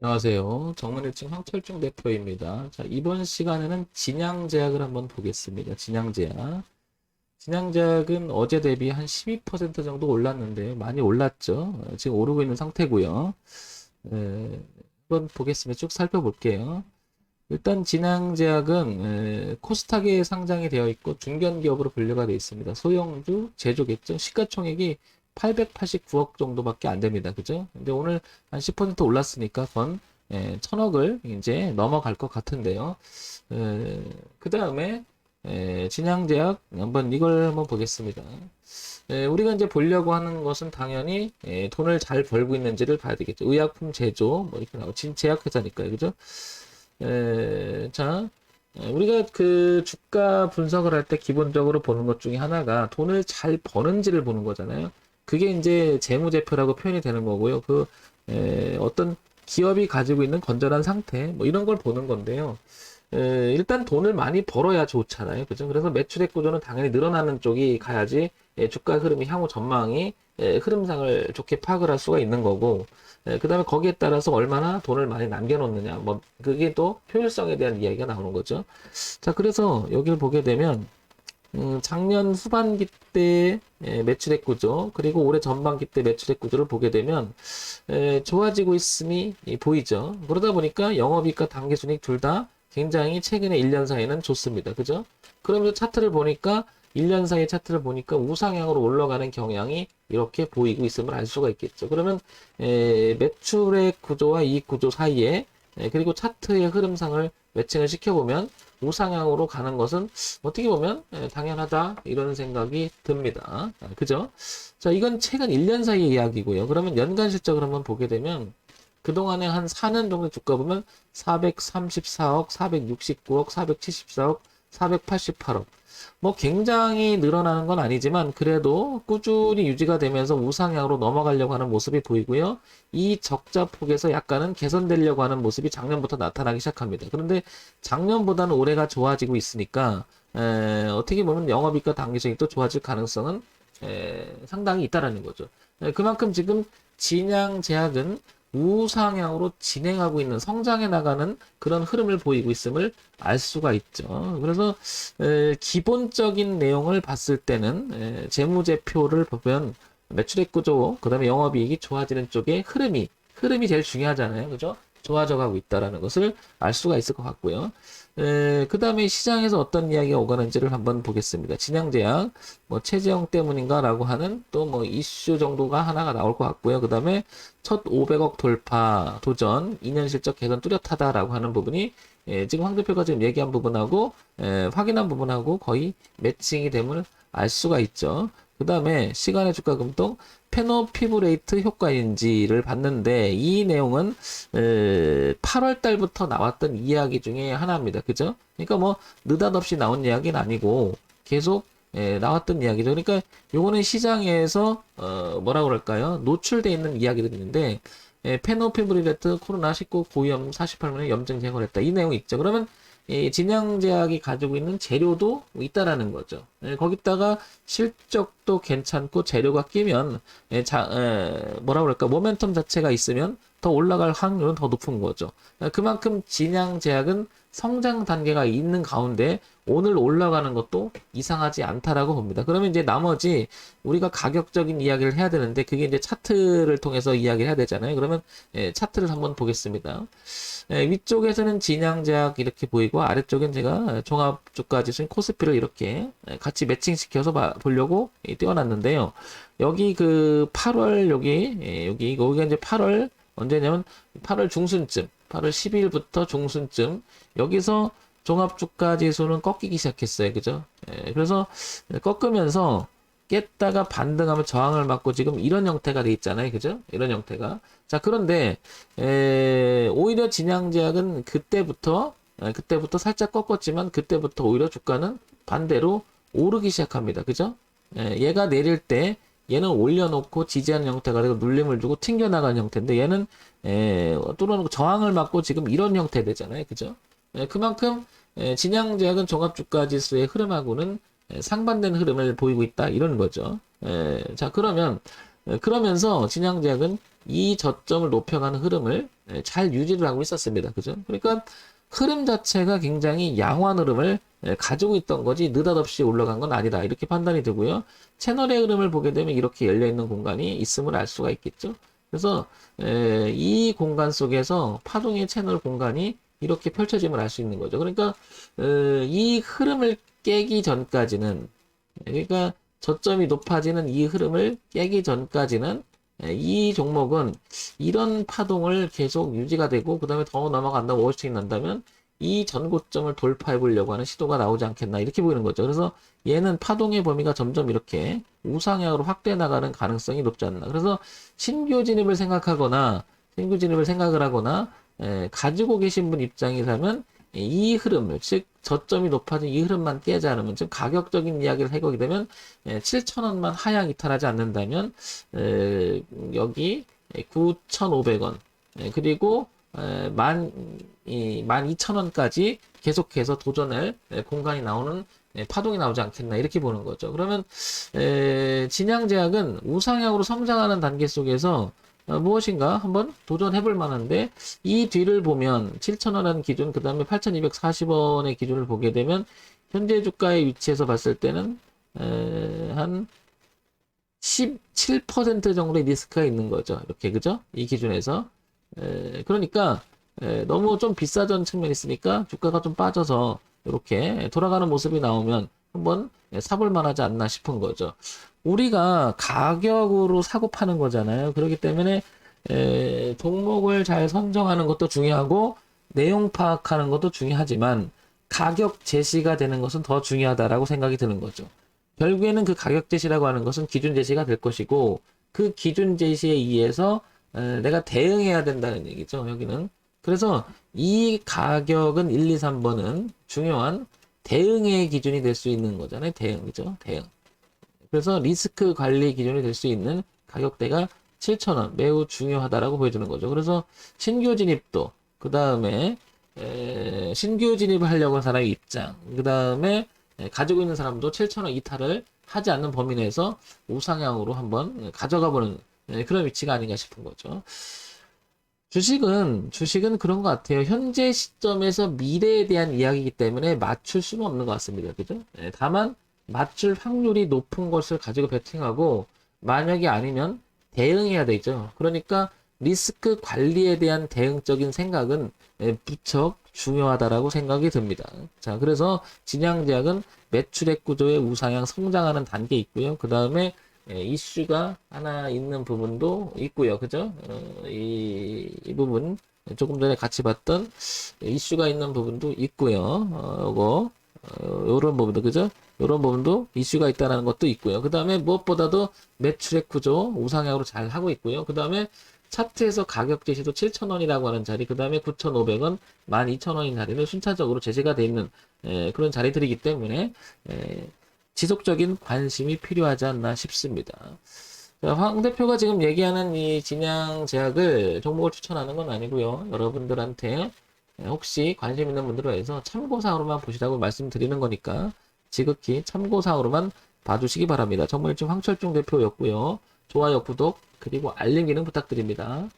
안녕하세요. 정문일증 황철중 대표입니다. 자, 이번 시간에는 진양제약을 한번 보겠습니다. 진양제약. 진양제약은 어제 대비 한 12% 정도 올랐는데 많이 올랐죠. 지금 오르고 있는 상태고요. 한번 보겠습니다. 쭉 살펴볼게요. 일단 진양제약은 코스닥에 상장이 되어 있고 중견기업으로 분류가 되어 있습니다. 소형주 제조겠죠. 시가총액이 889억 정도밖에 안 됩니다. 그죠? 근데 오늘 한 10% 올랐으니까 건 1000억을 이제 넘어갈 것 같은데요. 그 다음에 진양제약 한번 이걸 한번 보겠습니다. 우리가 이제 보려고 하는 것은 당연히 돈을 잘 벌고 있는지를 봐야 되겠죠. 의약품 제조 뭐 이렇게 나오고 제약회사니까요. 그죠? 자, 우리가 그 주가 분석을 할 때 기본적으로 보는 것 중에 하나가 돈을 잘 버는지를 보는 거잖아요. 그게 이제 재무제표라고 표현이 되는 거고요. 어떤 기업이 가지고 있는 건전한 상태, 뭐 이런 걸 보는 건데요. 일단 돈을 많이 벌어야 좋잖아요. 그죠? 그래서 매출액 구조는 당연히 늘어나는 쪽이 가야지 주가 흐름이 향후 전망이 흐름상을 좋게 파악을 할 수가 있는 거고, 그 다음에 거기에 따라서 얼마나 돈을 많이 남겨놓느냐, 뭐, 그게 또 효율성에 대한 이야기가 나오는 거죠. 자, 그래서 여기를 보게 되면, 작년 후반기 때 매출액 구조, 그리고 올해 전반기 때 매출액 구조를 보게 되면, 좋아지고 있음이 보이죠. 그러다 보니까 영업이익과 당기순이익 둘 다 굉장히 최근에 1년 사이에는 좋습니다. 그죠? 그러면서 차트를 보니까 1년 사이 차트를 보니까 우상향으로 올라가는 경향이 이렇게 보이고 있음을 알 수가 있겠죠. 그러면 매출액 구조와 이익 구조 사이에 그리고 차트의 흐름상을 매칭을 시켜보면 우상향으로 가는 것은 어떻게 보면 당연하다 이런 생각이 듭니다. 그죠? 자, 이건 최근 1년 사이의 이야기고요. 그러면 연간 실적을 한번 보게 되면 그동안에 한 4년 정도 주가 보면 434억, 469억, 474억, 488억. 뭐 굉장히 늘어나는 건 아니지만 그래도 꾸준히 유지가 되면서 우상향으로 넘어가려고 하는 모습이 보이고요. 이 적자 폭에서 약간은 개선되려고 하는 모습이 작년부터 나타나기 시작합니다. 그런데 작년보다는 올해가 좋아지고 있으니까 어떻게 보면 영업이익과 당기순이익도 좋아질 가능성은 상당히 있다라는 거죠. 그만큼 지금 진양제약은 우상향으로 진행하고 있는 성장해 나가는 그런 흐름을 보이고 있음을 알 수가 있죠. 그래서 기본적인 내용을 봤을 때는 재무제표를 보면 매출액 구조, 그다음에 영업이익이 좋아지는 쪽에 흐름이 제일 중요하잖아요. 그죠? 좋아져 가고 있다라는 것을 알 수가 있을 것 같고요. 그 다음에 시장에서 어떤 이야기가 오가는지를 한번 보겠습니다. 진양제약, 뭐, 최재형 때문인가라고 하는 또 뭐 이슈 정도가 하나가 나올 것 같고요. 그 다음에 첫 500억 돌파 도전, 2년 실적 개선 뚜렷하다라고 하는 부분이 지금 황 대표가 지금 얘기한 부분하고 확인한 부분하고 거의 매칭이 됨을 알 수가 있죠. 그 다음에 시간의 주가 금통 페노피브레이트 효과인지를 봤는데 이 내용은 8월 달부터 나왔던 이야기 중에 하나입니다. 그죠? 그러니까 뭐 느닷없이 나온 이야기는 아니고 계속 나왔던 이야기죠. 그러니까 요거는 시장에서 뭐라 그럴까요? 노출돼 있는 이야기들이 있는데 페노피브레이트 코로나19 고위험 48만에 염증 제거를 했다. 이 내용이 있죠. 그러면 이 진양제약이 가지고 있는 재료도 있다라는 거죠. 거기다가 실적도 괜찮고 재료가 끼면 뭐라 그럴까 모멘텀 자체가 있으면 더 올라갈 확률은 더 높은 거죠. 그만큼 진양제약은 성장 단계가 있는 가운데 오늘 올라가는 것도 이상하지 않다라고 봅니다. 그러면 이제 나머지 우리가 가격적인 이야기를 해야 되는데 그게 이제 차트를 통해서 이야기를 해야 되잖아요. 그러면 차트를 한번 보겠습니다. 위쪽에서는 진양제약 이렇게 보이고 아래쪽엔 제가 종합주가지수인 코스피를 이렇게 같이 매칭시켜서 보려고 띄워놨는데요. 여기 그 8월 여기가 이제 8월 언제냐면 8월 중순쯤 8월 10일부터 중순쯤 여기서 종합주가지수는 꺾이기 시작했어요. 그죠? 그래서 꺾으면서 깼다가 반등하면 저항을 맞고 지금 이런 형태가 돼 있잖아요. 그죠? 이런 형태가. 자, 그런데 오히려 진양제약은 그때부터 살짝 꺾었지만 그때부터 오히려 주가는 반대로 오르기 시작합니다. 그죠? 얘가 내릴 때 얘는 올려놓고 지지하는 형태가 되고 눌림을 주고 튕겨나가는 형태인데 얘는 뚫어놓고 저항을 맞고 지금 이런 형태 되잖아요. 그죠? 그만큼 진양제약은 종합주가지수의 흐름하고는 상반된 흐름을 보이고 있다 이런 거죠. 자, 그러면 그러면서 진양제약은 이 저점을 높여가는 흐름을 잘 유지를 하고 있었습니다. 그죠? 그러니까 흐름 자체가 굉장히 양호한 흐름을 가지고 있던 거지 느닷없이 올라간 건 아니다. 이렇게 판단이 되고요. 채널의 흐름을 보게 되면 이렇게 열려있는 공간이 있음을 알 수가 있겠죠. 그래서 이 공간 속에서 파동의 채널 공간이 이렇게 펼쳐짐을 알 수 있는 거죠. 그러니까 이 흐름을 깨기 전까지는 그러니까 저점이 높아지는 이 흐름을 깨기 전까지는 이 종목은 이런 파동을 계속 유지가 되고 그 다음에 더 넘어간다고 오버슈팅이 난다면 이 전고점을 돌파해 보려고 하는 시도가 나오지 않겠나 이렇게 보이는 거죠. 그래서 얘는 파동의 범위가 점점 이렇게 우상향으로 확대해 나가는 가능성이 높지 않나. 그래서 신규 진입을 생각하거나 신규 진입을 생각을 하거나 가지고 계신 분 입장이라면 이 흐름을 즉 저점이 높아진 이 흐름만 깨지 않으면 즉 가격적인 이야기를 해보게 되면 7,000원만 하향 이탈하지 않는다면 여기 9,500원 그리고 12,000원까지 계속해서 도전할 공간이 나오는 파동이 나오지 않겠나 이렇게 보는 거죠. 그러면 진양제약은 우상향으로 성장하는 단계 속에서 무엇인가 한번 도전해 볼 만한데 이 뒤를 보면 7,000원이라는 기준 그 다음에 8,240원의 기준을 보게 되면 현재 주가의 위치에서 봤을 때는 한 17% 정도의 리스크가 있는 거죠. 이렇게 그죠? 이 기준에서 그러니까 너무 좀 비싸던 측면이 있으니까 주가가 좀 빠져서 이렇게 돌아가는 모습이 나오면 한번 사볼 만하지 않나 싶은 거죠. 우리가 가격으로 사고 파는 거잖아요. 그렇기 때문에 종목을 잘 선정하는 것도 중요하고 내용 파악하는 것도 중요하지만 가격 제시가 되는 것은 더 중요하다라고 생각이 드는 거죠. 결국에는 그 가격 제시라고 하는 것은 기준 제시가 될 것이고 그 기준 제시에 의해서 내가 대응해야 된다는 얘기죠. 여기는. 그래서 이 가격은 1, 2, 3번은 중요한 대응의 기준이 될 수 있는 거잖아요. 대응이죠. 대응. 그래서 리스크 관리 기준이 될 수 있는 가격대가 7,000원 매우 중요하다라고 보여주는 거죠. 그래서 신규 진입도 그 다음에 신규 진입을 하려고 하는 사람의 입장 그 다음에 가지고 있는 사람도 7,000원 이탈을 하지 않는 범위 내에서 우상향으로 한번 가져가 보는 그런 위치가 아닌가 싶은 거죠. 주식은 그런 것 같아요. 현재 시점에서 미래에 대한 이야기이기 때문에 맞출 수는 없는 것 같습니다. 그죠? 다만 맞출 확률이 높은 것을 가지고 베팅하고 만약에 아니면 대응해야 되죠. 그러니까 리스크 관리에 대한 대응적인 생각은 무척 중요하다라고 생각이 듭니다. 자, 그래서 진양제약은 매출액 구조의 우상향 성장하는 단계에 있고요. 그 다음에 이슈가 하나 있는 부분도 있고요. 그죠? 이 부분 조금 전에 같이 봤던 이슈가 있는 부분도 있고요. 요런 부분도 그죠? 요런 부분도 이슈가 있다는 것도 있고요. 그 다음에 무엇보다도 매출액 구조 우상향으로 잘 하고 있고요. 그 다음에 차트에서 가격 제시도 7,000원이라고 하는 자리, 그 다음에 9,500원, 12,000원인 자리는 순차적으로 제시가 되어 있는 그런 자리들이기 때문에 지속적인 관심이 필요하지 않나 싶습니다. 자, 황 대표가 지금 얘기하는 이 진양제약을 종목을 추천하는 건 아니고요. 여러분들한테 혹시 관심 있는 분들을 위해서 참고사항으로만 보시라고 말씀드리는 거니까 지극히 참고사항으로만 봐주시기 바랍니다. 정말일중 황철중 대표였고요. 좋아요, 구독, 그리고 알림 기능 부탁드립니다.